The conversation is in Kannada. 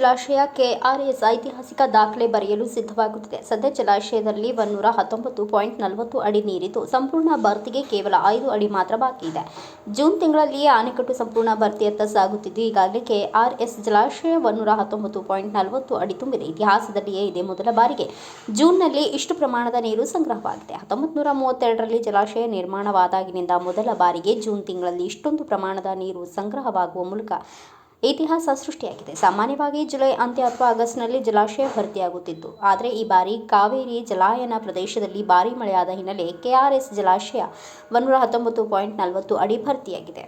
ಜಲಾಶಯ ಕೆಆರ್ಎಸ್ ಐತಿಹಾಸಿಕ ದಾಖಲೆ ಬರೆಯಲು ಸಿದ್ಧವಾಗುತ್ತಿದೆ. ಸದ್ಯ ಜಲಾಶಯದಲ್ಲಿ 119.40 ಅಡಿ ನೀರಿದ್ದು, ಸಂಪೂರ್ಣ ಭರ್ತಿಗೆ ಕೇವಲ 5 ಅಡಿ ಮಾತ್ರ ಬಾಕಿ ಇದೆ. ಜೂನ್ ತಿಂಗಳಲ್ಲಿಯೇ ಅಣೆಕಟ್ಟು ಸಂಪೂರ್ಣ ಭರ್ತಿಯತ್ತ ಸಾಗುತ್ತಿದ್ದು, ಈಗಾಗಲೇ ಕೆಆರ್ಎಸ್ ಜಲಾಶಯ 119.40 ಅಡಿ ತುಂಬಿದೆ. ಇತಿಹಾಸದಲ್ಲಿಯೇ ಇದೇ ಮೊದಲ ಬಾರಿಗೆ ಜೂನ್ನಲ್ಲಿ ಇಷ್ಟು ಪ್ರಮಾಣದ ನೀರು ಸಂಗ್ರಹವಾಗಿದೆ. 1932ರಲ್ಲಿ ಜಲಾಶಯ ನಿರ್ಮಾಣವಾದಾಗಿನಿಂದ ಮೊದಲ ಬಾರಿಗೆ ಜೂನ್ ತಿಂಗಳಲ್ಲಿ ಇಷ್ಟೊಂದು ಪ್ರಮಾಣದ ನೀರು ಸಂಗ್ರಹವಾಗುವ ಮೂಲಕ ಇತಿಹಾಸ ಸೃಷ್ಟಿಯಾಗಿದೆ. ಸಾಮಾನ್ಯವಾಗಿ ಜುಲೈ ಅಂತ್ಯ ಅಥವಾ ಆಗಸ್ಟ್ನಲ್ಲಿ ಜಲಾಶಯ ಭರ್ತಿಯಾಗುತ್ತಿತ್ತು. ಆದರೆ ಈ ಬಾರಿ ಕಾವೇರಿ ಜಲಾನಯನ ಪ್ರದೇಶದಲ್ಲಿ ಭಾರೀ ಮಳೆಯಾದ ಹಿನ್ನೆಲೆ ಕೆಆರ್ಎಸ್ ಜಲಾಶಯ 119.40 ಅಡಿ ಭರ್ತಿಯಾಗಿದೆ.